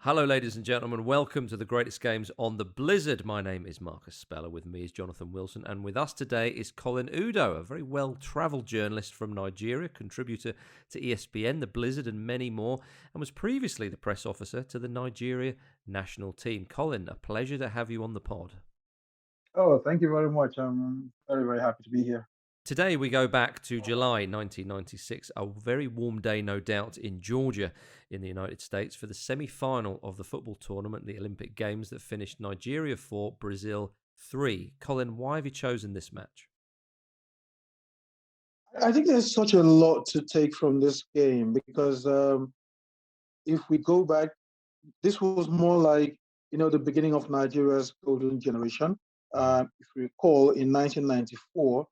Hello, ladies and gentlemen. Welcome to the greatest games on the Blizzard. My name is Marcus Speller. With me is Jonathan Wilson. And with us today is Colin Udoh, a very well-travelled journalist from Nigeria, contributor to ESPN, the Blizzard, and many more, and was previously the press officer to the Nigeria national team. Colin, a pleasure to have you on the pod. Oh, thank you very much. I'm very, very happy to be here. Today we go back to July 1996, a very warm day, no doubt, in Georgia in the United States for the semi-final of the football tournament, the Olympic Games that finished Nigeria 4, Brazil 3. Colin, why have you chosen this match? I think there's such a lot to take from this game because if we go back, this was more like, the beginning of Nigeria's golden generation. If you recall, in 1994,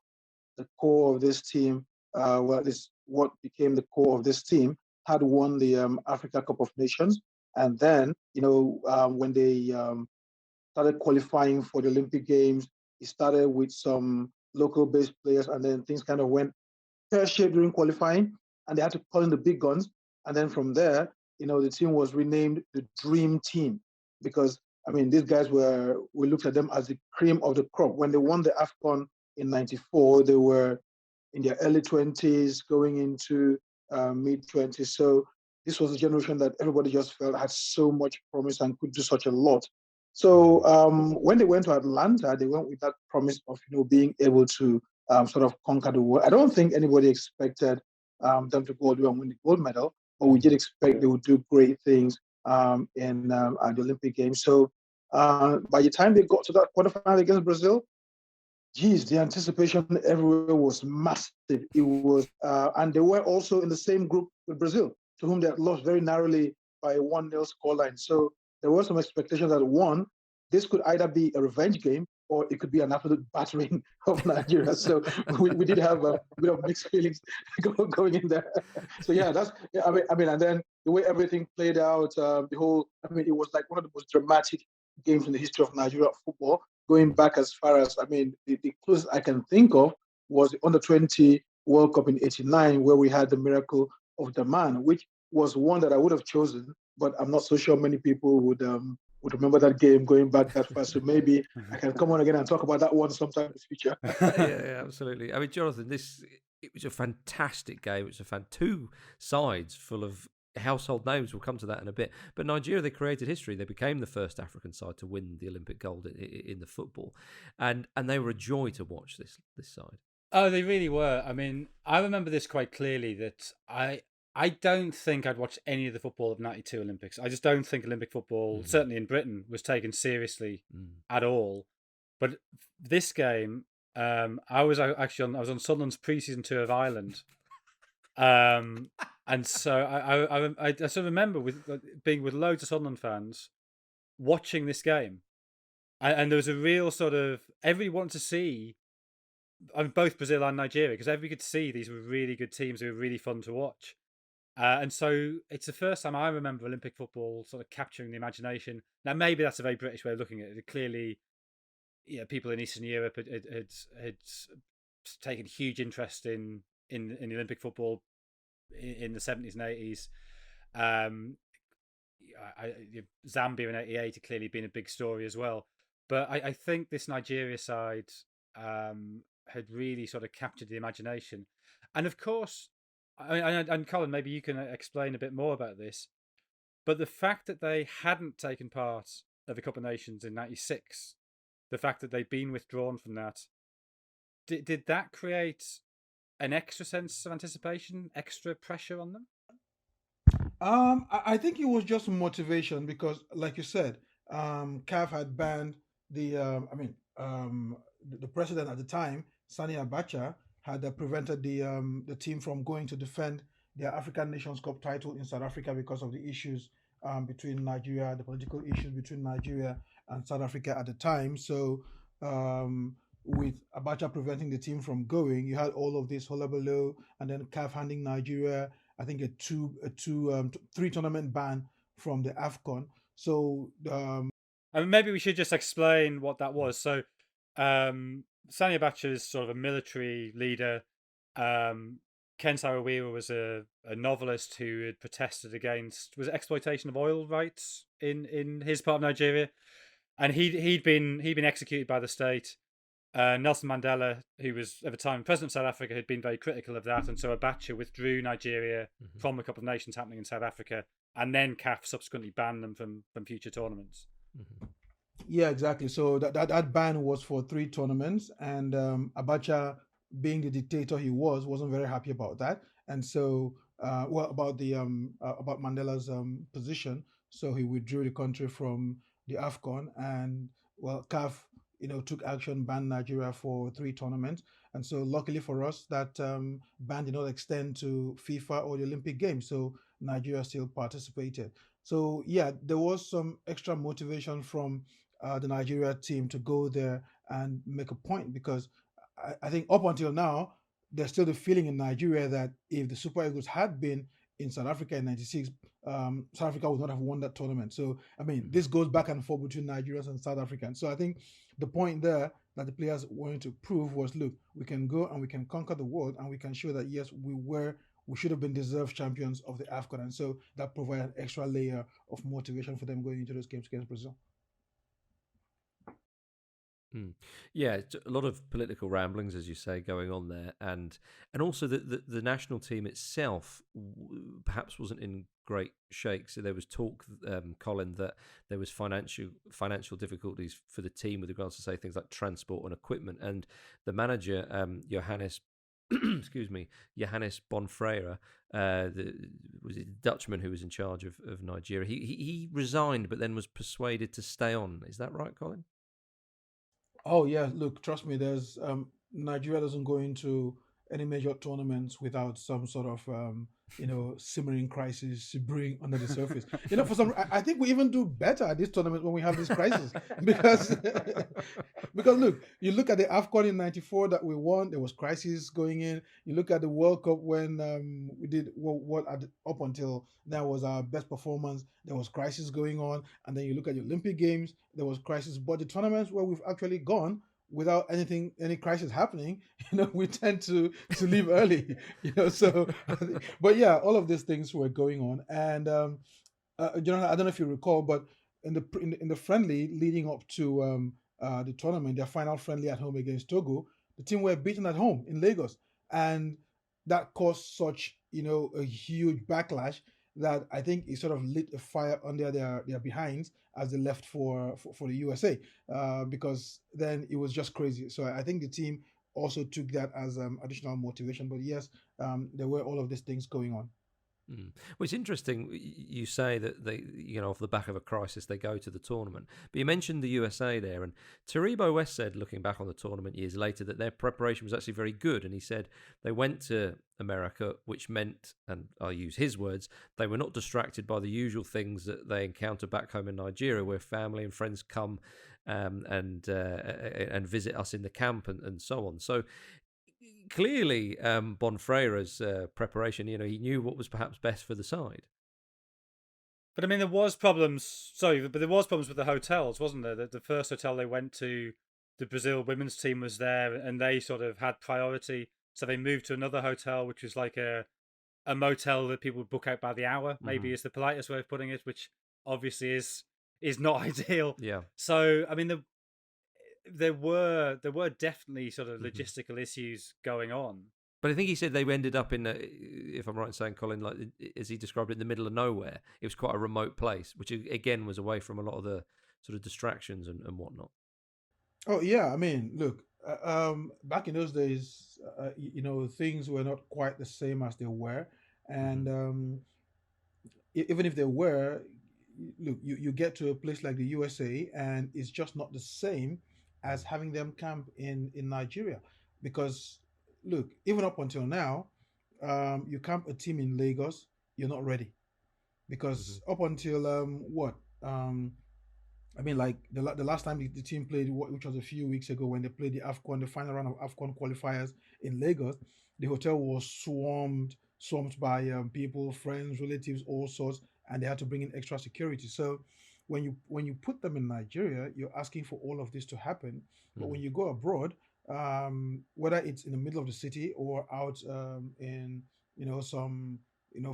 the core of this team, this what became the core of this team, had won the Africa Cup of Nations. And then, when they started qualifying for the Olympic Games, it started with some local based players, and then things kind of went pear shaped during qualifying, and they had to call in the big guns. And then from there, the team was renamed the Dream Team because these guys we looked at them as the cream of the crop. When they won the AFCON in '94, they were in their early 20s, going into mid 20s. So this was a generation that everybody just felt had so much promise and could do such a lot. So when they went to Atlanta, they went with that promise of being able to sort of conquer the world. I don't think anybody expected them to go all the way and win the gold medal, but we did expect they would do great things in at the Olympic Games. So by the time they got to that quarterfinal against Brazil, geez, the anticipation everywhere was massive. It was, and they were also in the same group with Brazil, to whom they had lost very narrowly by a 1-0 scoreline. So there was some expectation that one, this could either be a revenge game or it could be an absolute battering of Nigeria. So we did have a bit of mixed feelings going in there. So yeah, and then the way everything played out, it was like one of the most dramatic games in the history of Nigeria football, going back as far as, the closest I can think of was the under 20 World Cup in '89, where we had the miracle of the man, which was one that I would have chosen, but I'm not so sure many people would remember that game going back that far. So maybe I can come on again and talk about that one sometime in the future. Yeah, absolutely. I mean, Jonathan, it was a fantastic game. It was two sides full of household names. We'll come to that in a bit. But Nigeria, they created history. They became the first African side to win the Olympic gold in the football, and they were a joy to watch this side. Oh, they really were. I mean, I remember this quite clearly that I don't think I'd watched any of the football of '92 Olympics. I just don't think Olympic football, certainly in Britain, was taken seriously at all. But this game, I was on Sunderland's pre-season tour of Ireland, and so I sort of remember being with loads of Sunderland fans watching this game, and there was a real sort of everyone wanted to see both Brazil and Nigeria because everybody could see these were really good teams. They were really fun to watch. And so it's the first time I remember Olympic football sort of capturing the imagination. Now, maybe that's a very British way of looking at it. Clearly, people in Eastern Europe had taken huge interest in the Olympic football in the 70s and 80s. Zambia in '88 had clearly been a big story as well. But I think this Nigeria side had really sort of captured the imagination. And of course, and Colin, maybe you can explain a bit more about this. But the fact that they hadn't taken part of the Cup of Nations in '96, the fact that they'd been withdrawn from that, did that create an extra sense of anticipation, extra pressure on them? I think it was just motivation because, like you said, CAF had banned the president at the time, Sani Abacha, had prevented the team from going to defend their African Nations Cup title in South Africa because of the issues between Nigeria, the political issues between Nigeria and South Africa at the time. So, with Abacha preventing the team from going, you had all of this hullabaloo, and then CAF handing Nigeria, I think, three tournament ban from the AFCON. So, I mean, maybe we should just explain what that was. So, Sani Abacha is sort of a military leader. Ken Saro-Wiwa was a novelist who had protested against exploitation of oil rights in his part of Nigeria, and he'd been executed by the state. Nelson Mandela, who was at the time president of South Africa, had been very critical of that, and so Abacha withdrew Nigeria from a couple of nations happening in South Africa, and then CAF subsequently banned them from future tournaments. Yeah, exactly. So that ban was for 3 tournaments, and Abacha, being the dictator he wasn't very happy about that, and so about Mandela's position. So he withdrew the country from the AFCON, and CAF took action, banned Nigeria for 3 tournaments, and so luckily for us that ban did not extend to FIFA or the Olympic Games, so Nigeria still participated. So yeah, there was some extra motivation from the Nigeria team to go there and make a point, because I think up until now, there's still the feeling in Nigeria that if the Super Eagles had been in South Africa in '96, South Africa would not have won that tournament. So, I mean, this goes back and forth between Nigerians and South Africans. So, I think the point there that the players wanted to prove was, look, we can go and we can conquer the world, and we can show that, yes, we should have been deserved champions of the AFCON. And so that provided an extra layer of motivation for them going into those games against Brazil. Yeah, a lot of political ramblings, as you say, going on there, and also the national team itself perhaps wasn't in great shakes. So there was talk, Colin, that there was financial difficulties for the team with regards to, say, things like transport and equipment, and the manager, Johannes Bonfreira, was it the Dutchman who was in charge of Nigeria. He resigned, but then was persuaded to stay on. Is that right, Colin? Oh yeah, look, trust me. There's Nigeria doesn't go into any major tournaments without some sort of simmering crisis brewing under the surface. I think we even do better at this tournament when we have this crisis because because look, you look at the AFCON in '94 that we won, there was crisis going in. You look at the World Cup when we did what up until now was our best performance, there was crisis going on, and then you look at the Olympic Games, there was crisis. But the tournaments where we've actually gone without any crisis happening, we tend to leave early, so but yeah, all of these things were going on. And I don't know if you recall, but in the friendly leading up to the tournament, their final friendly at home against Togo, the team were beaten at home in Lagos, and that caused such a huge backlash that I think it sort of lit a fire under their behinds as they left for the USA, because then it was just crazy. So I think the team also took that as additional motivation. But yes, there were all of these things going on. Well, it's interesting you say that they, off the back of a crisis, they go to the tournament. But you mentioned the USA there, and Taribo West said, looking back on the tournament years later, that their preparation was actually very good. And he said they went to America, which meant, and I'll use his words, they were not distracted by the usual things that they encounter back home in Nigeria, where family and friends come and visit us in the camp and so on. So clearly, Bonfreira's preparation, he knew what was perhaps best for the side. But I mean, there was problems. Sorry, but there was problems with the hotels, wasn't there? The first hotel they went to, the Brazil women's team was there, and they sort of had priority. So they moved to another hotel, which was like a motel that people would book out by the hour. Maybe is the politest way of putting it, which obviously is not ideal. Yeah. So I mean, there were definitely sort of logistical issues going on. But I think he said they ended up in, if I'm right in saying, Colin, like as he described it, in the middle of nowhere. It was quite a remote place, which again was away from a lot of the sort of distractions and whatnot. Oh yeah, I mean, look, back in those days, things were not quite the same as they were, and even if they were, look, you get to a place like the USA, and it's just not the same as having them camp in Nigeria, because look, even up until now, you camp a team in Lagos, you're not ready, because up until I mean, like the last time the team played, which was a few weeks ago when they played the AFCON, the final round of AFCON qualifiers in Lagos, the hotel was swarmed by people, friends, relatives, all sorts, and they had to bring in extra security. So when you put them in Nigeria, you're asking for all of this to happen. But when you go abroad, whether it's in the middle of the city or out in some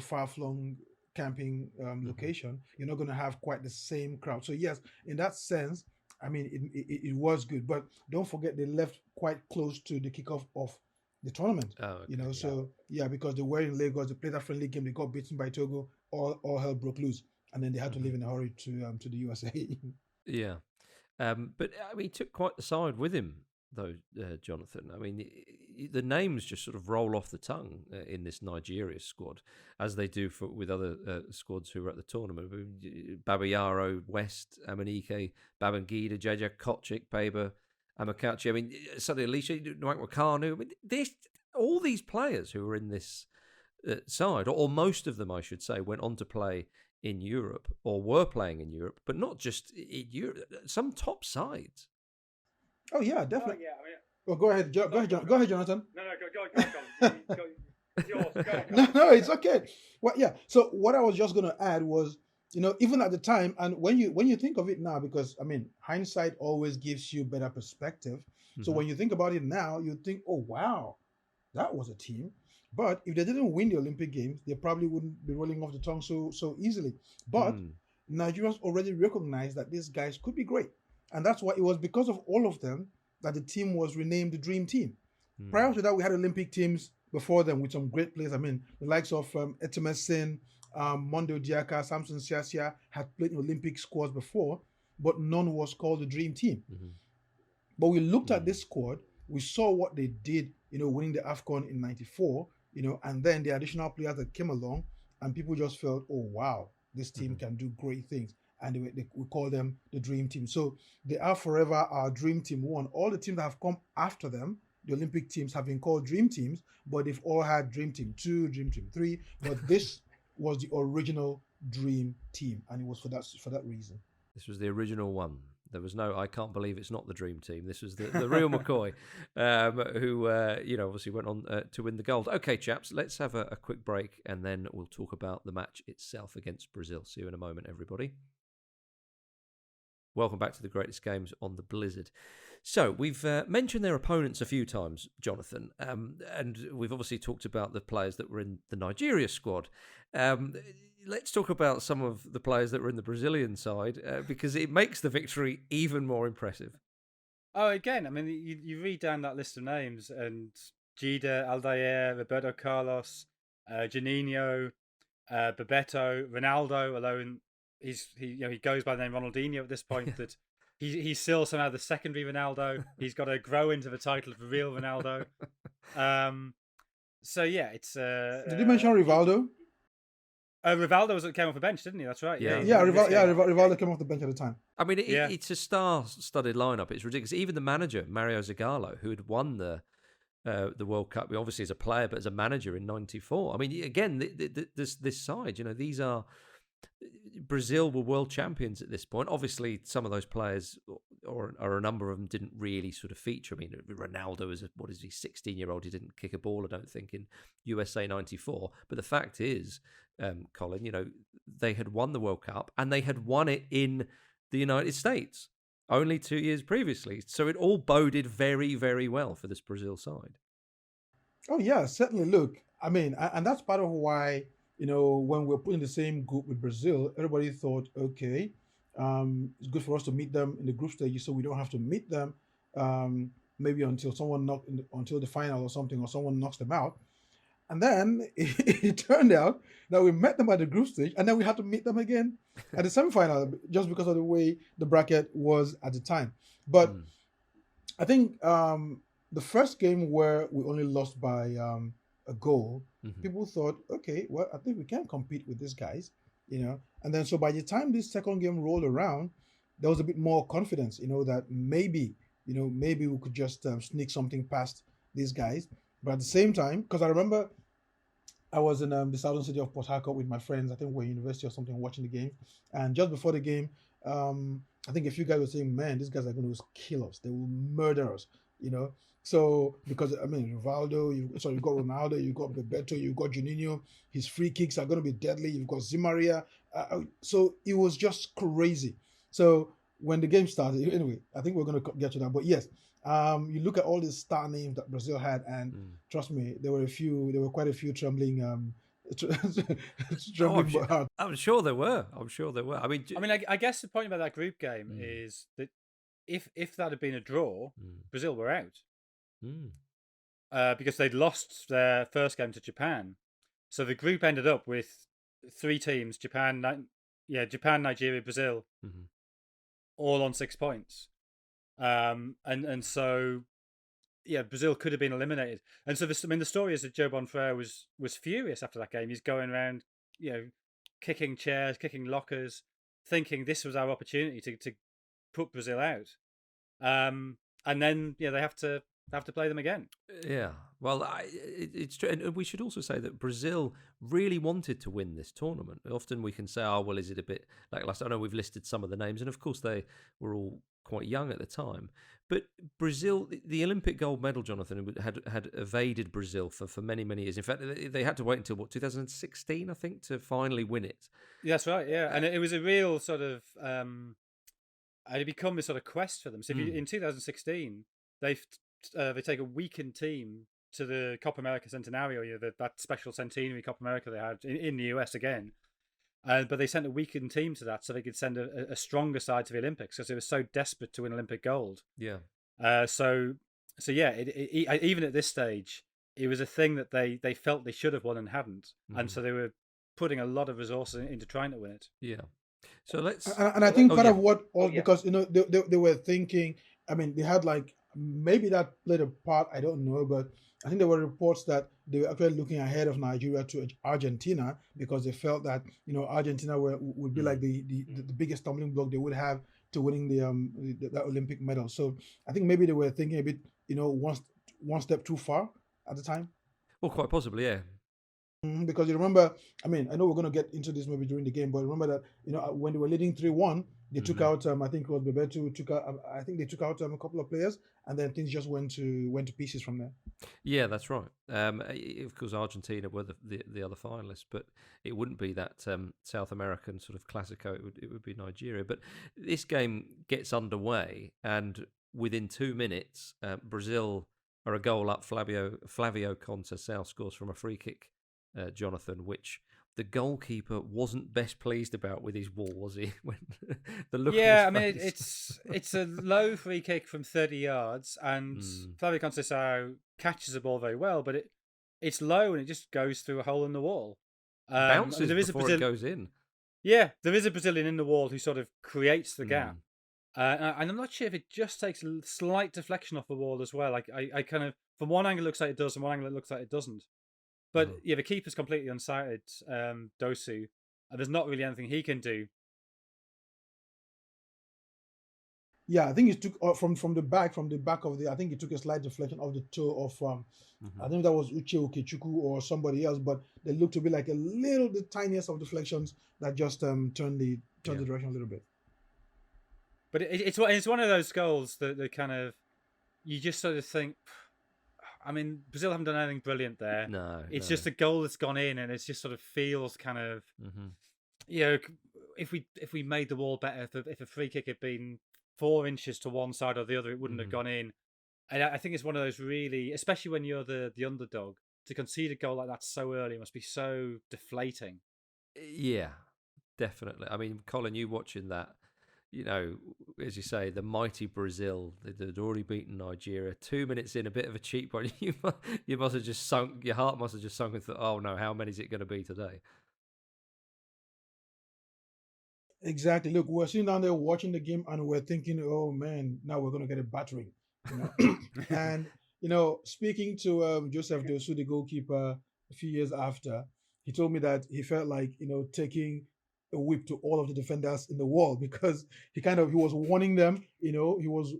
far flung camping location, you're not going to have quite the same crowd. So yes, in that sense, I mean it was good, but don't forget they left quite close to the kickoff of the tournament. Oh, okay. So yeah, because they were in Lagos, they played a friendly game, they got beaten by Togo, all hell broke loose, and then they had to leave in a hurry to the USA. Yeah. But I mean, he took quite the side with him, though, Jonathan. I mean, the names just sort of roll off the tongue in this Nigeria squad, as they do with other squads who are at the tournament. Babayaro, West, Amanike, Babangida, Jaja, Kochik, Baber, Amakachi. I mean, suddenly Alicia, Kanu. I mean, all these players who were in this side, or most of them, I should say, went on to play in Europe or were playing in Europe, but not just in Europe. Some top sides. Oh yeah, definitely. Oh, yeah, I mean, well, go ahead, go ahead, Jonathan. No, go. It's yours. Go. No, it's okay. Well, yeah. So what I was just going to add was, even at the time, and when you think of it now, because I mean, hindsight always gives you better perspective. So when you think about it now, you think, oh wow, that was a team. But if they didn't win the Olympic Games, they probably wouldn't be rolling off the tongue so easily. But Nigerians already recognized that these guys could be great. And that's why it was because of all of them that the team was renamed the Dream Team. Prior to that, we had Olympic teams before them with some great players. I mean, the likes of Etemesin, Mondo Diaka, Samson Siasia had played in Olympic squads before, but none was called the Dream Team. But we looked at this squad, we saw what they did, winning the AFCON in '94, and then the additional players that came along, and people just felt, oh, wow, this team can do great things. And we call them the Dream Team. So they are forever our Dream Team 1. All the teams that have come after them, the Olympic teams, have been called Dream Teams, but they've all had Dream Team 2, Dream Team 3. But this was the original Dream Team, and it was for that reason. This was the original one. There was no, I can't believe it's not the Dream Team. This was the real McCoy, who, obviously went on to win the gold. Okay, chaps, let's have a quick break, and then we'll talk about the match itself against Brazil. See you in a moment, everybody. Welcome back to the greatest games on the Blizzard. So we've mentioned their opponents a few times, Jonathan, and we've obviously talked about the players that were in the Nigeria squad. Let's talk about some of the players that were in the Brazilian side, because it makes the victory even more impressive. Oh, again, I mean, you read down that list of names, and Dida, Aldair, Roberto Carlos, Juninho, Bebeto, Ronaldo, although he goes by the name Ronaldinho at this point, that he's still somehow the secondary Ronaldo. He's got to grow into the title of the real Ronaldo. So yeah, it's. Did you mention Rivaldo? Rivaldo came off the bench, didn't he? That's right. Rivaldo came off the bench at the time. I mean, it's a star-studded lineup. It's ridiculous. Even the manager, Mario Zagallo, who had won the World Cup, obviously as a player, but as a manager in '94. I mean, again, this side, these are. Brazil were world champions at this point. Obviously, some of those players, or a number of them, didn't really sort of feature. I mean, Ronaldo is 16-year-old. He didn't kick a ball, I don't think, in USA '94. But the fact is, Colin, they had won the World Cup and they had won it in the United States only 2 years previously. So it all boded very, very well for this Brazil side. Oh yeah, certainly. Look, I mean, and that's part of why. When we're put in the same group with Brazil, everybody thought, okay, it's good for us to meet them in the group stage, so we don't have to meet them maybe until until the final or something, or someone knocks them out. And then it turned out that we met them at the group stage, and then we had to meet them again at the semifinal, just because of the way the bracket was at the time. But I think the first game where we only lost by a goal, people thought, okay, well, I think we can compete with these guys, And then so by the time this second game rolled around, there was a bit more confidence, that maybe we could just sneak something past these guys. But at the same time, because I remember I was in the southern city of Port Harcourt with my friends, I think we're at university or something, watching the game. And just before the game, I think a few guys were saying, man, these guys are going to kill us. They will murder us, So, because, I mean, Rivaldo, you've got Ronaldo, you've got Bebeto, you've got Juninho, his free kicks are going to be deadly, you've got Zimaria. So it was just crazy. So when the game started, anyway, I think we're going to get to that. But yes, you look at all these star names that Brazil had, and trust me, there were quite a few trembling, trembling. I'm sure there were. I mean, I guess the point about that group game is that if that had been a draw, Brazil were out. Because they'd lost their first game to Japan. So the group ended up with 3 teams, Japan, Nigeria, Brazil, all on 6 points. And so, Brazil could have been eliminated. And so, the story is that Joe Bonfrere was furious after that game. He's going around, kicking chairs, kicking lockers, thinking this was our opportunity to put Brazil out. And then, they have to play them again. Yeah, well, it's true. And we should also say that Brazil really wanted to win this tournament. Often we can say, oh, well, is it a bit lacklustre? I know we've listed some of the names, and of course they were all quite young at the time. But Brazil, the Olympic gold medal, Jonathan, had evaded Brazil for many, many years. In fact, they had to wait until, 2016, I think, to finally win it. That's right, yeah. And it was a real sort of... it had become a sort of quest for them. So in 2016, they take a weakened team to the Copa America Centenario, that special centenary Copa America they had in the US again. But they sent a weakened team to that so they could send a stronger side to the Olympics because they were so desperate to win Olympic gold. Yeah. So even at this stage, it was a thing that they felt they should have won and hadn't. And so they were putting a lot of resources into trying to win it. Yeah. So let's... And I think part of what... because, they were thinking... I mean, they had maybe that played a part, I don't know, but I think there were reports that they were actually looking ahead of Nigeria to Argentina because they felt that Argentina would be like the biggest stumbling block they would have to winning the Olympic medal. So I think maybe they were thinking a bit one step too far at the time. Well, quite possibly, yeah. Because you remember, I mean, I know we're going to get into this maybe during the game, but remember that when they were leading 3-1, they took out I think it was Roberto took out. I think they took out a couple of players, and then things just went to pieces from there. Yeah, that's right. Of course, Argentina were the other finalists, but it wouldn't be that South American sort of Classico. It would be Nigeria. But this game gets underway, and within 2 minutes, Brazil are a goal up. Flavio Conceição scores from a free kick, Jonathan, which the goalkeeper wasn't best pleased about with his wall, was he? When the look. Yeah, I mean it's a low free kick from 30 yards, and Flavio Conceição catches the ball very well, but it's low and it just goes through a hole in the wall. Bounces before it goes in. Yeah, there is a Brazilian in the wall who sort of creates the gap. And I'm not sure if it just takes a slight deflection off the wall as well. I kind of, from one angle it looks like it does, and one angle it looks like it doesn't. But yeah, the keeper's completely unsighted, Dosu, and there's not really anything he can do. Yeah, I think he took from the back of the. I think he took a slight deflection of the toe of. I think that was Uche Okechukwu or somebody else, but they looked to be like the tiniest of deflections that just turned the direction a little bit. But it's one of those goals that kind of you just sort of think. I mean, Brazil haven't done anything brilliant there. No, it's just a goal that's gone in, and it just sort of feels kind of, if we made the wall better, if a free kick had been 4 inches to one side or the other, it wouldn't have gone in. And I think it's one of those really, especially when you're the underdog, to concede a goal like that so early must be so deflating. Yeah, definitely. I mean, Colin, you watching that. As you say, the mighty Brazil, they'd already beaten Nigeria. 2 minutes in, a bit of a cheap one. You must have just sunk, your heart must have just sunk and thought, oh no, how many is it going to be today? Exactly. Look, we're sitting down there watching the game and we're thinking, oh man, now we're going to get a battering. And, speaking to Joseph Dosu, the goalkeeper, a few years after, he told me that he felt like, taking a whip to all of the defenders in the wall because he was warning them, he was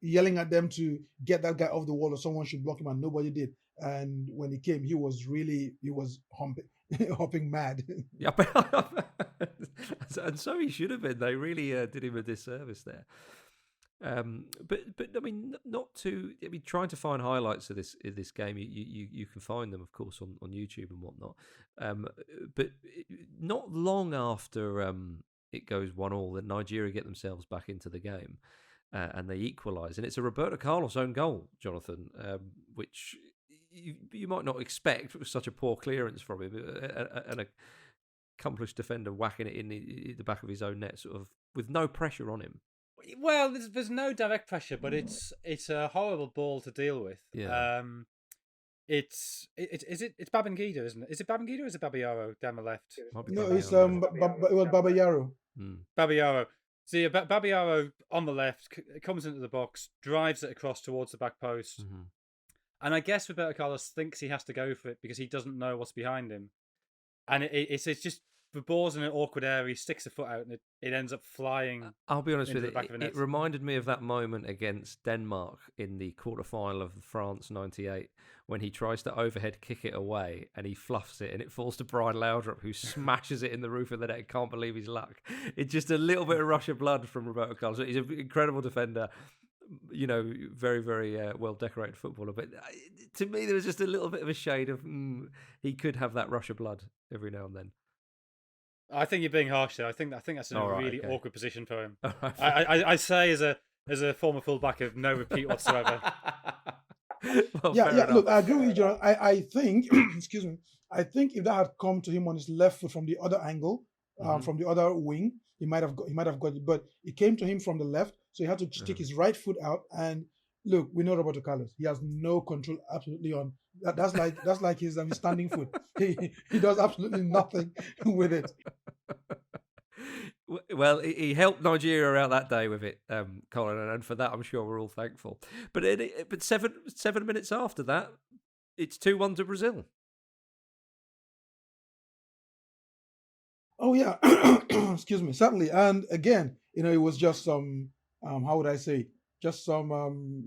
yelling at them to get that guy off the wall or someone should block him, and nobody did. And when he came, he was hopping mad. Yeah, and so he should have been. They really did him a disservice there. But I mean, trying to find highlights of this game, you can find them, of course, on YouTube and whatnot. But not long after it goes 1-1. Then Nigeria get themselves back into the game, and they equalise. And it's a Roberto Carlos own goal, Jonathan, which you might not expect. It was such a poor clearance from him, an accomplished defender whacking it in the back of his own net, sort of with no pressure on him. Well, there's no direct pressure, but it's a horrible ball to deal with. Yeah. It's Babangida, isn't it? Is it Babangida or is it Babayaro down the left? No, it's it was Babayaro. Babayaro. See, Babayaro on the left comes into the box, drives it across towards the back post, and I guess Roberto Carlos thinks he has to go for it because he doesn't know what's behind him, and it's just the ball's in an awkward area. He sticks a foot out, and it ends up flying. I'll be honest with you, it reminded me of that moment against Denmark in the quarterfinal of France '98 when he tries to overhead kick it away and he fluffs it and it falls to Brian Laudrup, who smashes it in the roof of the net and can't believe his luck. It's just a little bit of rush of blood from Roberto Carlos. He's an incredible defender, very, very well decorated footballer. But to me, there was just a little bit of a shade of he could have that rush of blood every now and then. I think you're being harsh there. I think that's a really okay. awkward position for him. I say as a former fullback of no repeat whatsoever. Well, yeah. Look, I agree with you, John. I think, excuse me. I think if that had come to him on his left foot from the other angle, from the other wing, he might have got it. But it came to him from the left, so he had to stick his right foot out. And look, we know Roberto Carlos. He has no control absolutely on. That's like his standing foot. He does absolutely nothing with it. Well, he helped Nigeria out that day with it, Colin, and for that I'm sure we're all thankful. But 7 minutes after that, it's 2-1 to Brazil. Oh yeah, excuse me, certainly. And again, it was just some how would I say, just some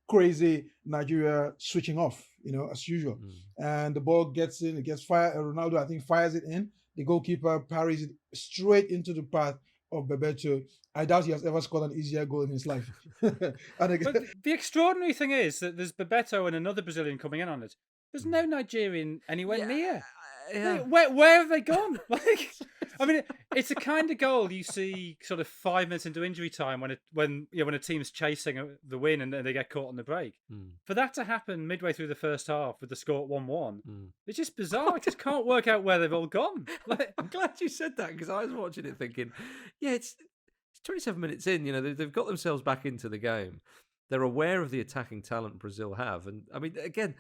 crazy Nigeria switching off, as usual. And the ball gets in, it gets fired. Ronaldo, I think, fires it in. The goalkeeper parries it straight into the path of Bebeto. I doubt he has ever scored an easier goal in his life. And again, but the extraordinary thing is that there's Bebeto and another Brazilian coming in on it. There's no Nigerian anywhere near. Yeah. Where have they gone? It's a kind of goal you see sort of 5 minutes into injury time when a team's chasing the win and they get caught on the break. For that to happen midway through the first half with the score at 1-1, it's just bizarre. I just can't work out where they've all gone. I'm glad you said that because I was watching it thinking, it's 27 minutes in. They've got themselves back into the game. They're aware of the attacking talent Brazil have, and again.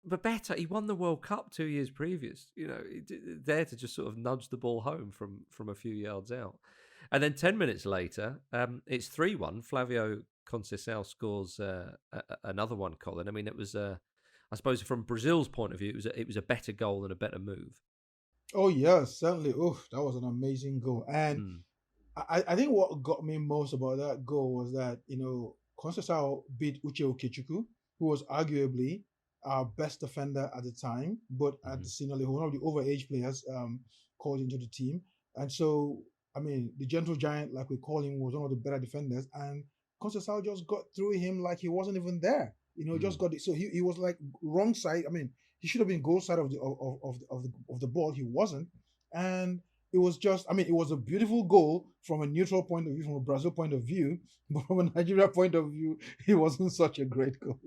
Bebeto, he won the World Cup 2 years previous. There to just sort of nudge the ball home from a few yards out. And then 10 minutes later, it's 3-1. Flavio Conceição scores another one, Colin. It was, I suppose from Brazil's point of view, it was a better goal and a better move. Oh, yes, certainly. Oh, that was an amazing goal. And I think what got me most about that goal was that, Conceição beat Uche Okechukwu, who was arguably our best defender at the time, but at the senior level, one of the overage players called into the team. And so, the gentle giant, like we call him, was one of the better defenders. And Conceição just got through him like he wasn't even there. Just got it. So he was like wrong side. He should have been goal side of the ball. He wasn't. And it was just, it was a beautiful goal from a neutral point of view, from a Brazil point of view. But from a Nigeria point of view, it wasn't such a great goal.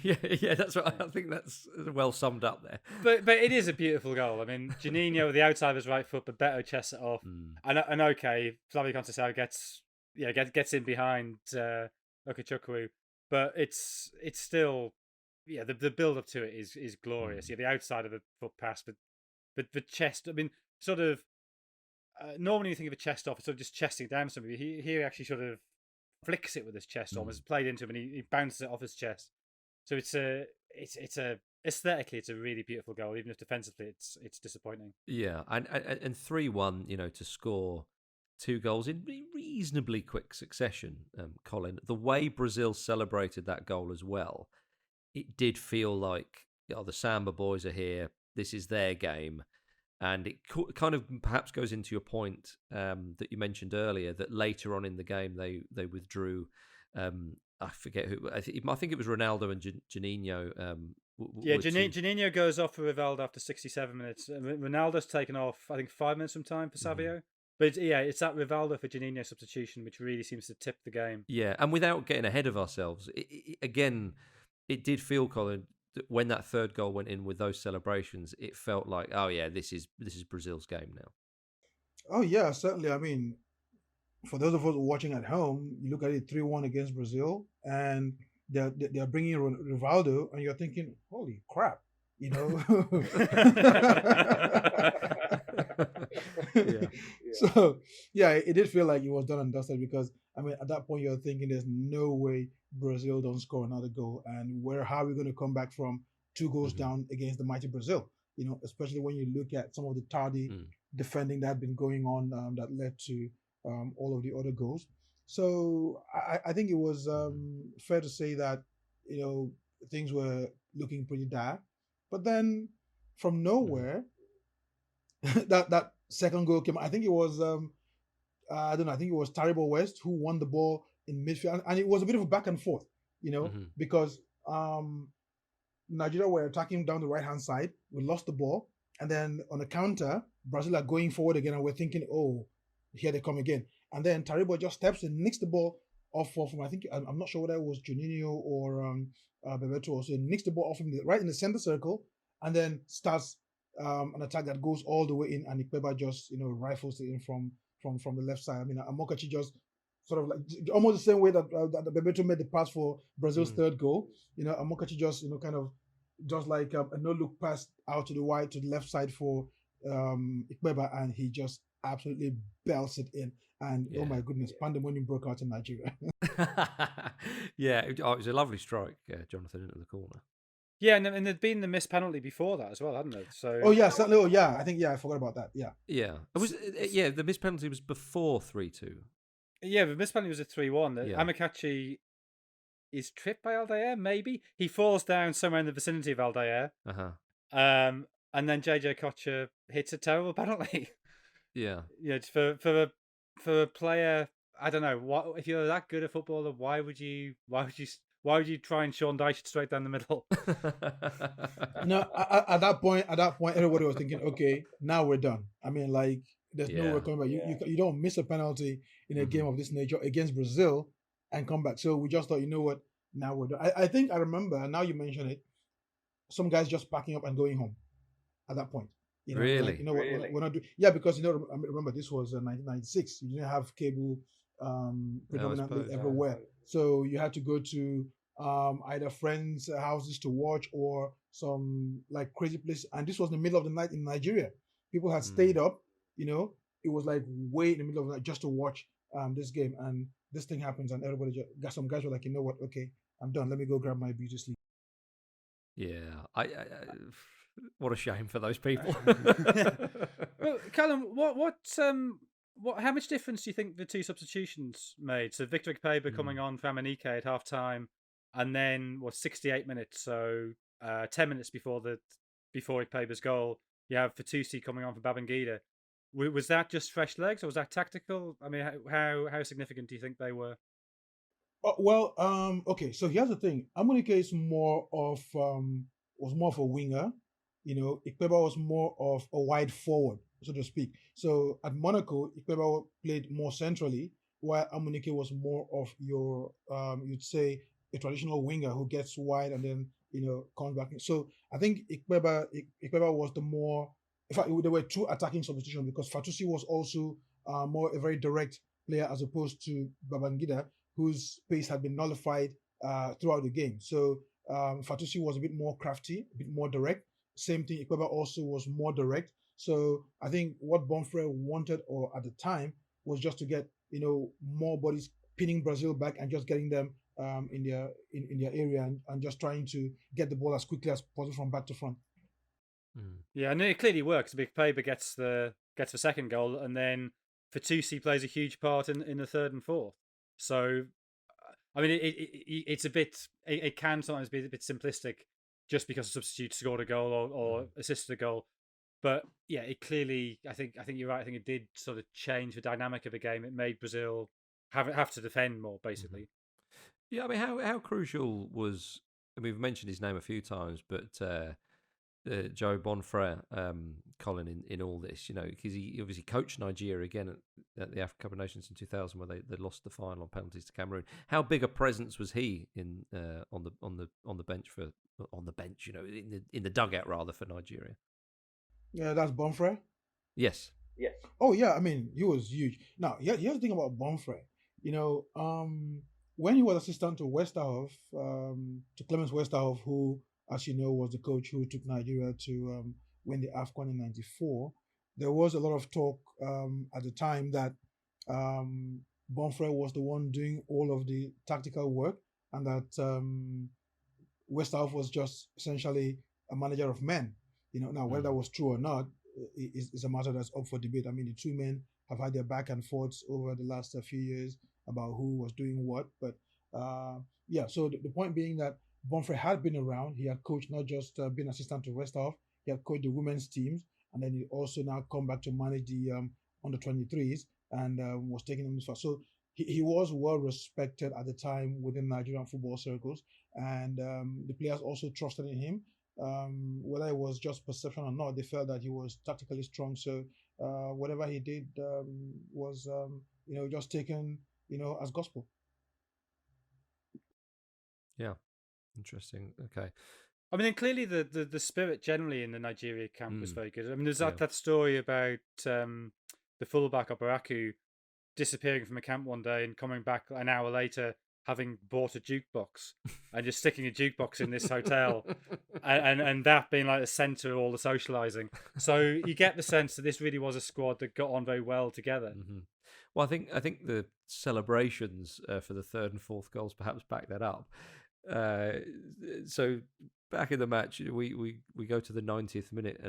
Yeah, that's right. I think that's well summed up there. But it is a beautiful goal. Juninho with the outside of his right foot, Bebeto chests it off, and okay, Flavio Conceição gets in behind Okechukwu, but it's still the build up to it is glorious. The outside of the foot pass, but the chest. Sort of normally you think of a chest off, it's sort of just chesting down somebody. He actually sort of flicks it with his chest almost played into him, and he bounces it off his chest. So it's aesthetically it's a really beautiful goal, even if defensively it's disappointing. Yeah, and 3-1, to score 2 goals in reasonably quick succession, Colin. The way Brazil celebrated that goal as well, it did feel like the Samba boys are here. This is their game, and it kind of perhaps goes into your point that you mentioned earlier that later on in the game they withdrew. I forget who. I think it was Ronaldo and Juninho. Juninho goes off for Rivaldo after 67 minutes. Ronaldo's taken off, I think, 5 minutes from time for Savio. But it's that Rivaldo for Juninho substitution which really seems to tip the game. Yeah, and without getting ahead of ourselves, again, it did feel, Colin, that when that third goal went in with those celebrations, it felt like, oh yeah, this is Brazil's game now. Oh yeah, certainly. I mean, for those of us watching at home, you look at it 3-1 against Brazil, and they're bringing in Rivaldo, and you're thinking, holy crap, you know. Yeah. So yeah, it did feel like it was done and dusted because I mean at that point you're thinking there's no way Brazil don't score another goal, and how are we going to come back from 2 goals down against the mighty Brazil? You know, especially when you look at some of the tardy defending that had been going on that led to all of the other goals. So I think it was fair to say that you know things were looking pretty dire, but then from nowhere that second goal came. I think it was I don't know. I think it was Taribo West who won the ball in midfield, and it was a bit of a back and forth, you know, because Nigeria were attacking down the right hand side. We lost the ball, and then on a counter, Brazil are going forward again, and we're thinking, oh, here they come again. And then Taribo just steps and nicks the ball off from I think I'm not sure whether it was Juninho or Bebeto. Also nicks the ball off him right in the center circle, and then starts an attack that goes all the way in, and Ikpeba just rifles it in from the left side. I mean, Amokachi just sort of like almost the same way that Bebeto made the pass for Brazil's third goal. You know, Amokachi just kind of just like a no look pass out to the left side for Ikpeba, and he just absolutely belts it in. And oh my goodness, pandemonium broke out in Nigeria. Yeah, it was a lovely strike, Jonathan, into the corner. Yeah, and there'd been the missed penalty before that as well, hadn't there? So certainly. Oh yeah, I think I forgot about that. Yeah. It was the missed penalty was before 3-2. Yeah, the missed penalty was a 3-1. Amokachi is tripped by Aldair, maybe he falls down somewhere in the vicinity of Aldair. And then JJ Kocher hits a terrible penalty. Yeah. For a player, I don't know what if you're that good a footballer, why would you try and Sean Dyche it straight down the middle? At that point, everybody was thinking, okay, now we're done. I mean, like, there's no way coming back. You don't miss a penalty in a game of this nature against Brazil and come back. So we just thought, you know what, now we're done. I think I remember, now you mention it, some guys just packing up and going home at that point. Really? Like, we're not doing. Yeah, because remember this was 1996. You didn't have cable predominantly everywhere, so you had to go to either friends' houses to watch or some like crazy place. And this was in the middle of the night in Nigeria. People had stayed up. It was like way in the middle of the night just to watch this game. And this thing happens, and everybody got some guys were like, you know what? Okay, I'm done. Let me go grab my beauty sleep. Yeah, I what a shame for those people. Well, Callum, how much difference do you think the two substitutions made? So Victor Ikpeba coming on for Amanike at half time, and then 68 minutes, so 10 minutes before Ikpeba's goal, you have Fatoussi coming on for Babangida. Was that just fresh legs, or was that tactical? I mean, how significant do you think they were? Okay. So here's the thing: Amanike is was more of a winger. Ikpeba was more of a wide forward, so to speak. So at Monaco, Ikpeba played more centrally, while Amunike was more of your, you'd say, a traditional winger who gets wide and then, comes back. So I think Ikpeba was the more, in fact, there were two attacking substitutions because Fatoussi was also more a very direct player as opposed to Babangida, whose pace had been nullified throughout the game. So Fatoussi was a bit more crafty, a bit more direct. Same thing, Ikpeba also was more direct. So I think what Bonfrere wanted, or at the time, was just to get more bodies pinning Brazil back and just getting them in their area and just trying to get the ball as quickly as possible from back to front. Yeah, and it clearly works. Ikpeba gets the second goal, and then Fatoussi plays a huge part in the third and fourth. So, I mean, it's a bit. It can sometimes be a bit simplistic, just because a substitute scored a goal or assisted a goal. But yeah, it clearly, I think you're right. I think it did sort of change the dynamic of the game. It made Brazil have to defend more, basically. Yeah, I mean, how crucial was? I mean, we've mentioned his name a few times, but Joe Bonfrere, Colin, in all this, because he obviously coached Nigeria again at the African Cup of Nations in 2000, where they lost the final on penalties to Cameroon. How big a presence was he in on the bench in the dugout rather for Nigeria? Yeah, that's Bonfrere. Yes. Oh yeah, I mean he was huge. Now here's the thing about Bonfrere. When he was assistant to Westerhoff, to Clemens Westerhoff, who, as you know, was the coach who took Nigeria to win the AFCON in '94, there was a lot of talk at the time that Bonfrere was the one doing all of the tactical work, and that Westerhoff was just essentially a manager of men. Now whether that was true or not is a matter that's up for debate. I mean, the two men have had their back and forths over the last few years about who was doing what. But so the point being that Bonfrere had been around. He had coached, not just been assistant to Westerhoff, he had coached the women's teams, and then he also now come back to manage the under 23s and was taking them this far. So he was well respected at the time within Nigerian football circles, and the players also trusted in him. Whether it was just perception or not, they felt that he was tactically strong. So whatever he did was, just taken, as gospel. Yeah, interesting. Okay. I mean, clearly the spirit generally in the Nigeria camp was very good. I mean, there's that story about the fullback Obaraku disappearing from a camp one day and coming back an hour later having bought a jukebox and just sticking a jukebox in this hotel and that being like the centre of all the socialising. So you get the sense that this really was a squad that got on very well together. Mm-hmm. Well, I think the celebrations for the third and fourth goals perhaps back that up. So back in the match, we go to the 90th minute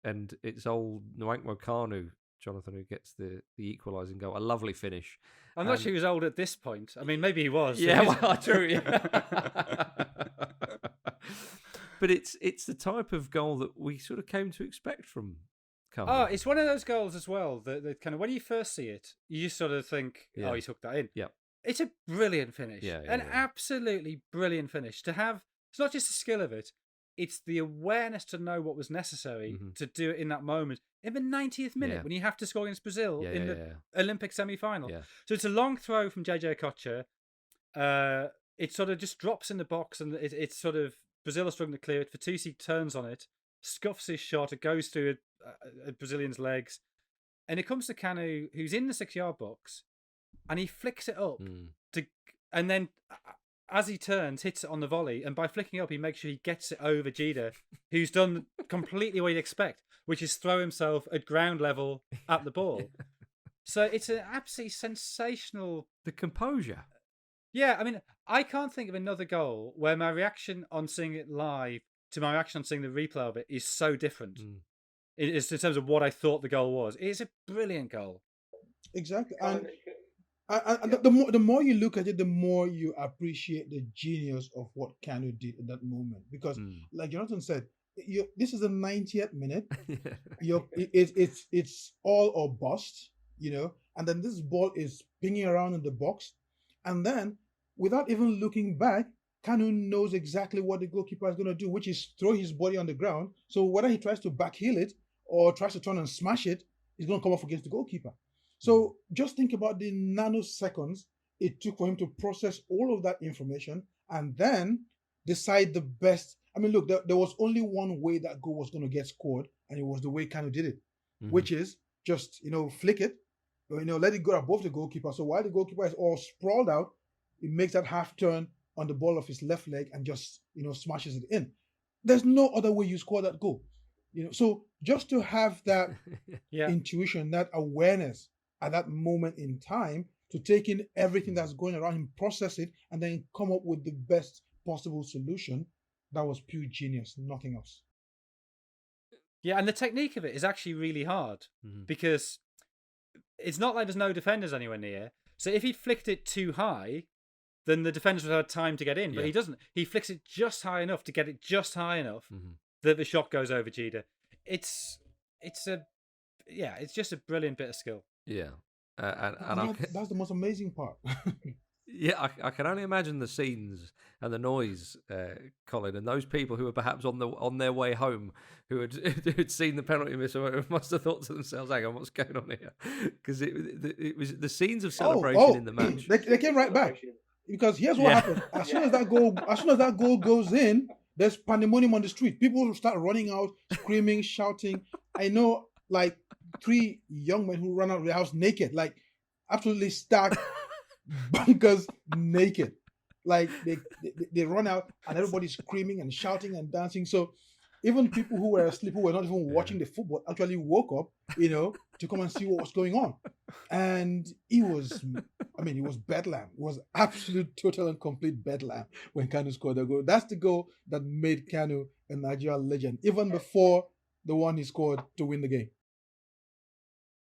and it's old Nwankwo Kanu, Jonathan, who gets the equalising goal. A lovely finish. I'm not sure he was old at this point. I mean, maybe he was. Yeah, well, true. Yeah. But it's the type of goal that we sort of came to expect from Kanu. Oh, it's one of those goals as well that kind of, when you first see it, you just sort of think, oh, he's hooked that in. Yeah. It's a brilliant finish. Absolutely brilliant finish. To have, it's not just the skill of it, it's the awareness to know what was necessary to do it in that moment. In the 90th minute, when you have to score against Brazil in the Olympic semi-final. Yeah. So it's a long throw from JJ Okocha. It sort of just drops in the box, and it's sort of, Brazil are struggling to clear it. Fatusi turns on it, scuffs his shot, it goes through a Brazilian's legs, and it comes to Kanu, who's in the 6-yard box, and he flicks it up and then as he turns, hits it on the volley, and by flicking up, he makes sure he gets it over Dida, who's done completely what you'd expect, which is throw himself at ground level at the ball. So it's an absolutely sensational... The composure. Yeah, I mean, I can't think of another goal where my reaction on seeing it live to my reaction on seeing the replay of it is so different. It is in terms of what I thought the goal was. It is a brilliant goal. Exactly. And the more you look at it, the more you appreciate the genius of what Kanu did in that moment. Because, like Jonathan said, this is the 90th minute. It's all or bust, and then this ball is pinging around in the box, and then without even looking back, Kanu knows exactly what the goalkeeper is going to do, which is throw his body on the ground. So whether he tries to backheel it or tries to turn and smash it, it's going to come off against the goalkeeper. So just think about the nanoseconds it took for him to process all of that information and then decide the best. I mean, look, there was only one way that goal was going to get scored, and it was the way Kanu did it, which is just, flick it, let it go above the goalkeeper. So while the goalkeeper is all sprawled out, he makes that half turn on the ball of his left leg and just, smashes it in. There's no other way you score that goal. So just to have that intuition, that awareness at that moment in time, to take in everything that's going around him, process it, and then come up with the best possible solution, that was pure genius, nothing else. Yeah, and the technique of it is actually really hard because it's not like there's no defenders anywhere near. So if he'd flicked it too high, then the defenders would have had time to get in. But he doesn't. He flicks it just high enough to get it just high enough that the shot goes over Dida. It's just a brilliant bit of skill. Yeah. And that's the most amazing part. Yeah, I can only imagine the scenes and the noise, Colin, and those people who were perhaps on their way home, who had seen the penalty miss, or must have thought to themselves, "Hang on, what's going on here?" Because it was the scenes of celebration in the match. They came right back, because here's what happened. As soon as that goal goes in, there's pandemonium on the street. People will start running out, screaming, shouting. I know, like 3 young men who run out of the house naked, like absolutely stark, bunkers naked. Like they run out and everybody's screaming and shouting and dancing. So even people who were asleep, who were not even watching the football, actually woke up, to come and see what was going on. And it was bedlam. It was absolute, total and complete bedlam when Kanu scored the goal. That's the goal that made Kanu a Nigeria legend, even before the one he scored to win the game.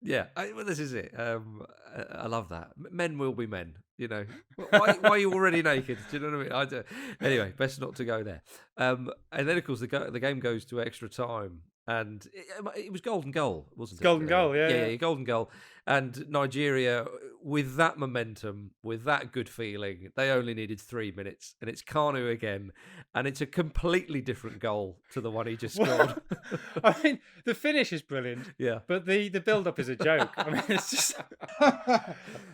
Yeah, well, this is it. I love that. Men will be men. Why are you already naked? Do you know what I mean? Anyway, best not to go there. And then, of course, the game goes to extra time, and it was golden goal, wasn't it? Golden goal, yeah, golden goal. And Nigeria, with that momentum, with that good feeling, they only needed 3 minutes, and it's Kanu again, and it's a completely different goal to the one he just scored. I mean, the finish is brilliant. Yeah, but the build-up is a joke. I mean, it's just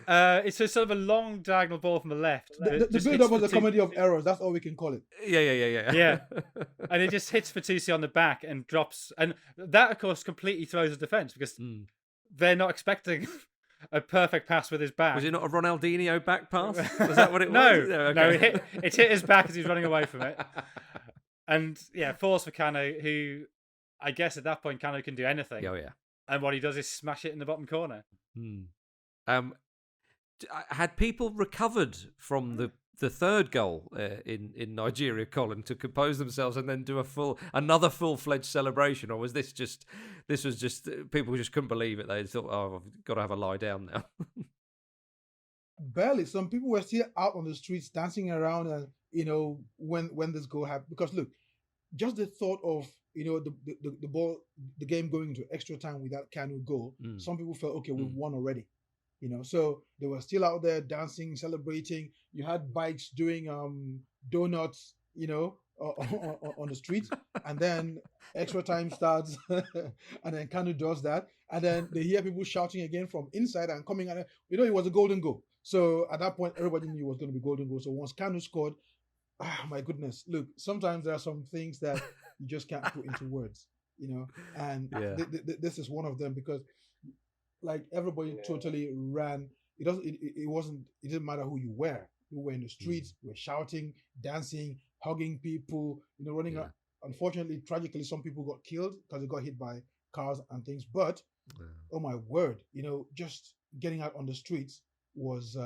it's a sort of a long diagonal ball from the left. The build-up was a comedy of errors. That's all we can call it. Yeah. And it just hits Fatusi on the back and drops, and that, of course, completely throws the defence, because they're not expecting a perfect pass with his back. Was it not a Ronaldinho back pass? Was that what it was? No, it hit his back as he's running away from it. And force for Kanu, who I guess at that point Kanu can do anything. Oh yeah. And what he does is smash it in the bottom corner. Had people recovered from the third goal in Nigeria, Colin, to compose themselves and then do another full-fledged celebration, or was this just people just couldn't believe it? They thought, "Oh, I've got to have a lie down now." Barely. Some people were still out on the streets dancing around, and when this goal happened. Because look, just the thought of the game going into extra time without Kanu goal, some people felt, okay, we've won already. So they were still out there dancing, celebrating. You had bikes doing donuts, on the streets, and then extra time starts, and then Kanu does that, and then they hear people shouting again from inside and coming, and it was a golden goal. So at that point, everybody knew it was going to be golden goal. So once Kanu scored, my goodness, look, sometimes there are some things that you just can't put into words, and this is one of them, because like everybody totally ran. It didn't matter who you were. You were in the streets, we were shouting, dancing, hugging people, running around. Unfortunately, tragically, some people got killed because they got hit by cars and things. But oh my word, just getting out on the streets was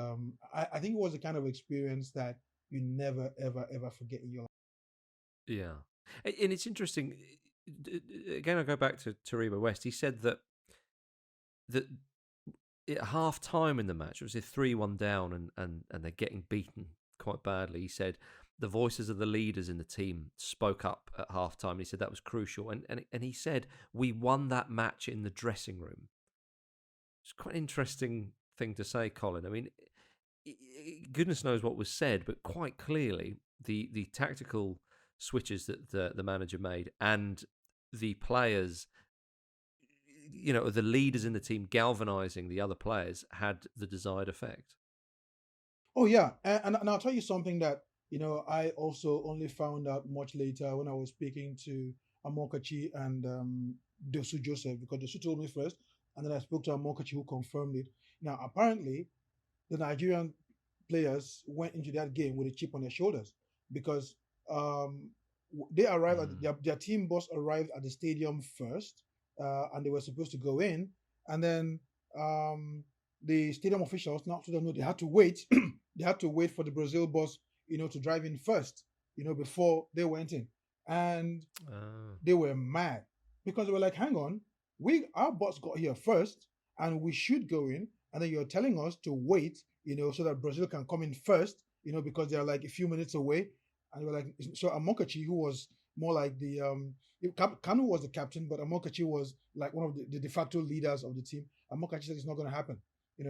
I think it was the kind of experience that you never ever ever forget in your life. Yeah. And it's interesting, again, I go back to Taribo West. He said that at half time in the match, it was a 3-1 down and they're getting beaten quite badly. He said the voices of the leaders in the team spoke up at half time. He said that was crucial. And he said, we won that match in the dressing room. It's quite an interesting thing to say, Colin. I mean, goodness knows what was said, but quite clearly the tactical switches that the manager made and the players, the leaders in the team galvanizing the other players had the desired effect. Oh yeah, and I'll tell you something that I also only found out much later when I was speaking to Amokachi and Dosu Joseph, because Dosu told me first, and then I spoke to Amokachi, who confirmed it. Now apparently, the Nigerian players went into that game with a chip on their shoulders, because they arrived their team bus arrived at the stadium first. And they were supposed to go in, and then the stadium officials now told them no, they had to wait. They had to wait for the Brazil bus, to drive in first, before they went in, and they were mad because they were like, "Hang on, our bus got here first, and we should go in, and then you're telling us to wait, so that Brazil can come in first, because they're like a few minutes away." And they were like, so Amokachi, who was more like the Kanu was the captain, but Amokachi was like one of the de facto leaders of the team. Amokachi said it's not going to happen.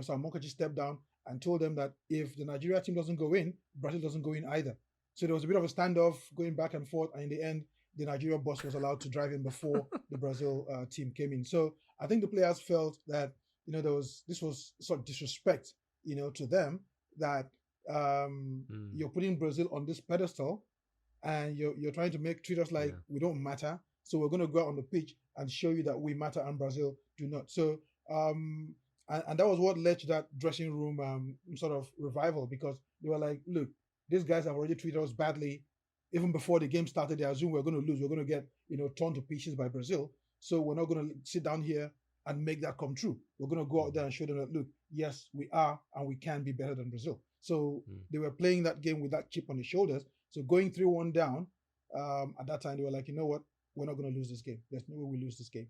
So Amokachi stepped down and told them that if the Nigeria team doesn't go in, Brazil doesn't go in either. So there was a bit of a standoff going back and forth, and in the end, the Nigeria bus was allowed to drive in before the Brazil team came in. So I think the players felt that this was sort of disrespect, to them, that you're putting Brazil on this pedestal, and you're trying to treat us like we don't matter. So we're going to go out on the pitch and show you that we matter and Brazil do not. So and that was what led to that dressing room sort of revival, because they were like, look, these guys have already treated us badly. Even before the game started, they assumed we're going to lose. We're going to get torn to pieces by Brazil. So we're not going to sit down here and make that come true. We're going to go out there and show them that, look, yes, we are, and we can be better than Brazil. So they were playing that game with that chip on the shoulders. So going 3-1 down, at that time, they were like, you know what? We're not going to lose this game. There's no way we lose this game.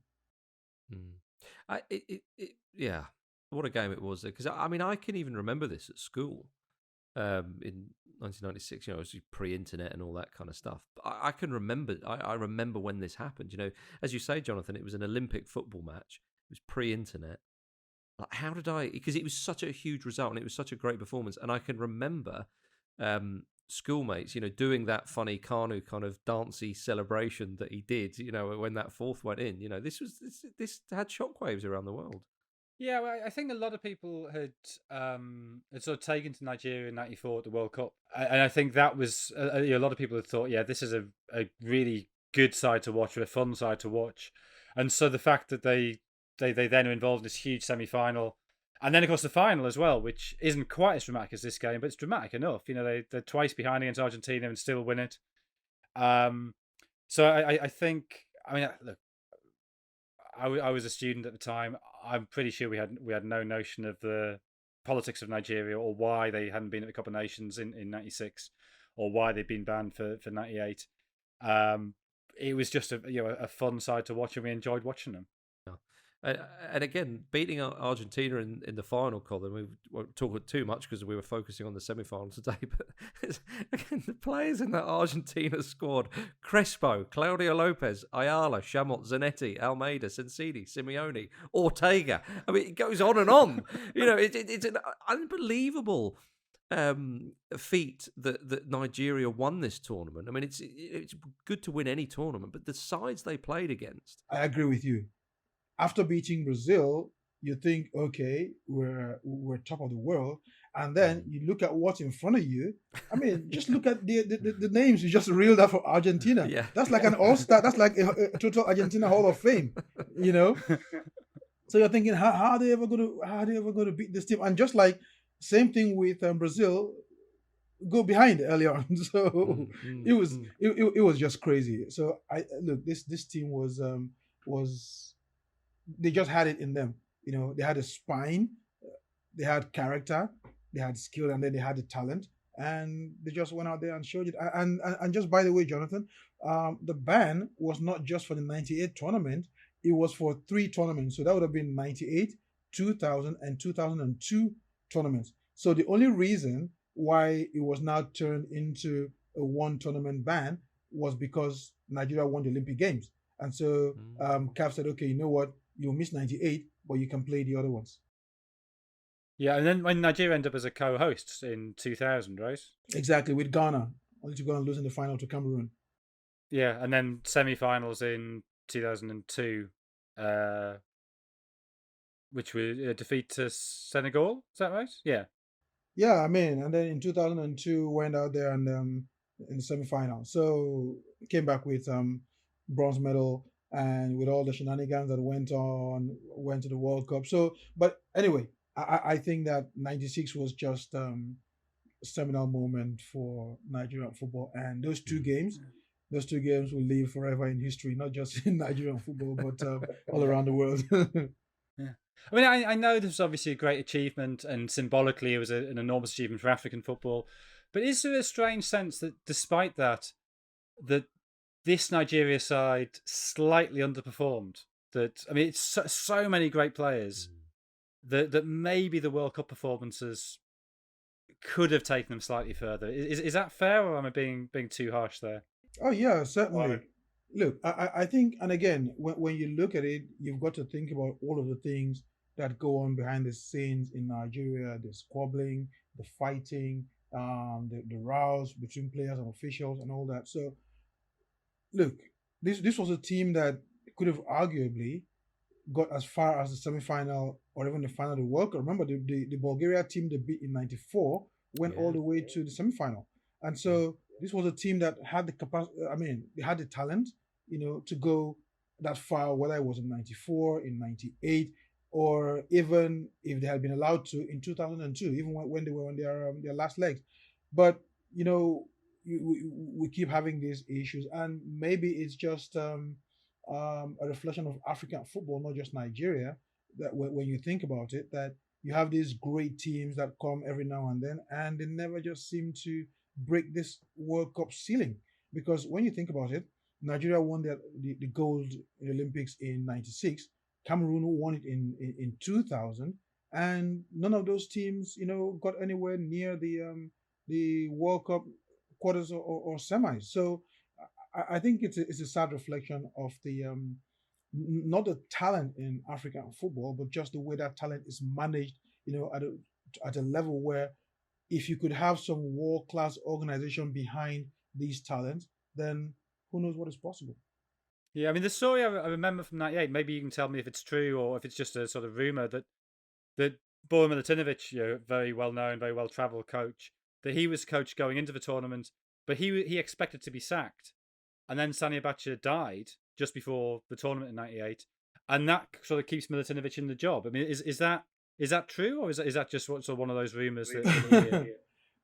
Yeah, what a game it was. Because, I can even remember this at school in 1996, it was pre-internet and all that kind of stuff. But I can remember, I remember when this happened. As you say, Jonathan, it was an Olympic football match. It was pre-internet. Like, how did because it was such a huge result and it was such a great performance. And I can remember schoolmates, doing that funny Kanu kind of dancey celebration that he did, when that fourth went in. This had shockwaves around the world. Yeah, well, I think a lot of people had sort of taken to Nigeria in '94 at the World Cup, and I think that was a lot of people had thought, yeah, this is a really good side to watch, or a fun side to watch, and so the fact that they then are involved in this huge semi-final, and then of course the final as well, which isn't quite as dramatic as this game, but it's dramatic enough. They're twice behind against Argentina and still win it. So I think, look, I was a student at the time. I'm pretty sure we had no notion of the politics of Nigeria, or why they hadn't been at the Cup of Nations in '96, or why they'd been banned for '98. It was just a fun side to watch, and we enjoyed watching them. And again, beating Argentina in the final, Colin, we won't talk too much because we were focusing on the semi-final today, but again, the players in that Argentina squad: Crespo, Claudio Lopez, Ayala, Chamot, Zanetti, Almeida, Sensini, Simeone, Ortega. It goes on and on. It's an unbelievable feat that Nigeria won this tournament. It's good to win any tournament, but the sides they played against. I agree with you. After beating Brazil, you think, okay, we're top of the world, and then you look at what's in front of you. Just look at the names you just reeled out for Argentina. Yeah. That's like an all-star. That's like a total Argentina Hall of Fame. So you're thinking, how are they ever going to beat this team? And just like same thing with Brazil, go behind early on. So it was just crazy. So this team was. They just had it in them. They had a spine, they had character, they had skill, and then they had the talent, and they just went out there and showed it. And just by the way, Jonathan, the ban was not just for the '98 tournament; it was for 3 tournaments. So that would have been '98, 2000, and 2002 tournaments. So the only reason why it was now turned into a 1 tournament ban was because Nigeria won the Olympic Games, and so CAF said, okay, you know what? You'll miss '98, but you can play the other ones. Yeah, and then when Nigeria ended up as a co-host in 2000, right? Exactly, with Ghana, only to go and lose in the final to Cameroon. Yeah, and then semi-finals in 2002, which were a defeat to Senegal. Is that right? Yeah. Yeah, and then in 2002 went out there and in the semi-final. So came back with bronze medal. And with all the shenanigans that went to the World Cup. So, but anyway, I think that '96 was just a seminal moment for Nigerian football. And those two games will live forever in history, not just in Nigerian football, but all around the world. Yeah. I know this was obviously a great achievement, and symbolically it was an enormous achievement for African football. But is there a strange sense that despite that this Nigeria side slightly underperformed? It's so many great players that maybe the World Cup performances could have taken them slightly further. Is that fair, or am I being too harsh there? Oh yeah, certainly. Look, I think, and again, when you look at it, you've got to think about all of the things that go on behind the scenes in Nigeria, the squabbling, the fighting, the rows between players and officials and all that. So look, this was a team that could have arguably got as far as the semi-final or even the final of the World Cup. Remember, the Bulgaria team they beat in '94 went all the way to the semi-final, and so this was a team that had the capacity. I mean, they had the talent, to go that far. Whether it was in '94, in '98, or even if they had been allowed to in 2002, even when they were on their last legs. But we keep having these issues, and maybe it's just a reflection of African football, not just Nigeria. That when you think about it, that you have these great teams that come every now and then, and they never just seem to break this World Cup ceiling. Because when you think about it, Nigeria won the gold in the Olympics in '96. Cameroon won it in 2000, and none of those teams, got anywhere near the World Cup quarters or semis. So I think it's a sad reflection of the not the talent in African football, but just the way that talent is managed, at a level where if you could have some world class organization behind these talents, then who knows what is possible. Yeah, I mean, the story I remember from '98, maybe you can tell me if it's true or if it's just a sort of rumor that Bojan Milutinovic, very well known, very well traveled coach, that he was coach going into the tournament, but he expected to be sacked. And then Sani Abacha died just before the tournament in '98, and that sort of keeps Milutinovic in the job. I mean, is that true, or is that just sort of one of those rumors that?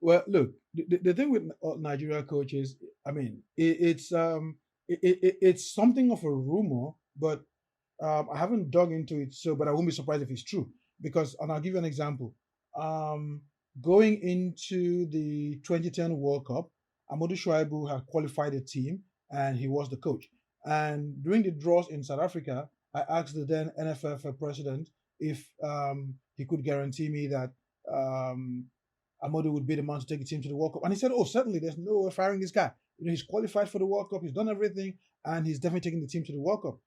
Well, look, the thing with Nigeria coaches, I mean, it's something of a rumor, but I haven't dug into it, but I won't be surprised if it's true. Because, and I'll give you an example. Going into the 2010 World Cup, Amadou Shuaibu had qualified a team, and he was the coach. And during the draws in South Africa, I asked the then NFF president if he could guarantee me that Amadou would be the man to take the team to the World Cup. And he said, oh, certainly, there's no way firing this guy. He's qualified for the World Cup, he's done everything, and he's definitely taking the team to the World Cup.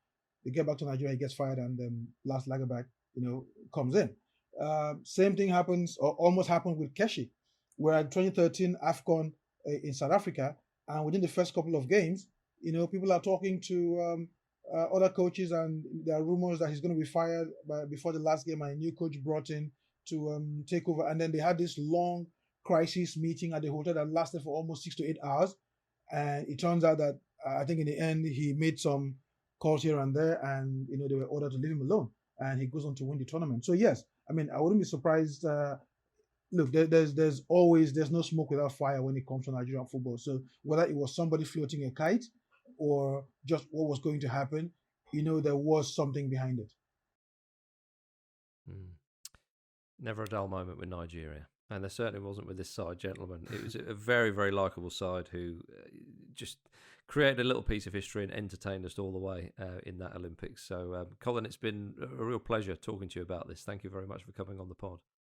They get back to Nigeria, he gets fired, and Lars Lagerberg, comes in. Same thing happens, or almost happened with Keshi, where at 2013 AFCON in South Africa, and within the first couple of games, people are talking to other coaches, and there are rumors that he's going to be fired before the last game, and a new coach brought in to take over. And then they had this long crisis meeting at the hotel that lasted for almost 6 to 8 hours. And it turns out that I think in the end, he made some calls here and there, and they were ordered to leave him alone. And he goes on to win the tournament. So yes, I mean, I wouldn't be surprised. Look, there's no smoke without fire when it comes to Nigerian football. So whether it was somebody floating a kite or just what was going to happen, there was something behind it. Never a dull moment with Nigeria. And there certainly wasn't with this side, gentlemen. It was a very, very likeable side who just created a little piece of history and entertained us all the way in that Olympics. So, Colin, it's been a real pleasure talking to you about this. Thank you very much for coming on the pod.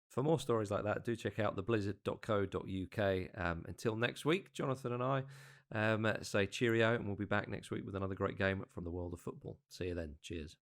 For more stories like that, do check out theblizzard.co.uk. Until next week, Jonathan and I say cheerio, and we'll be back next week with another great game from the world of football. See you then. Cheers.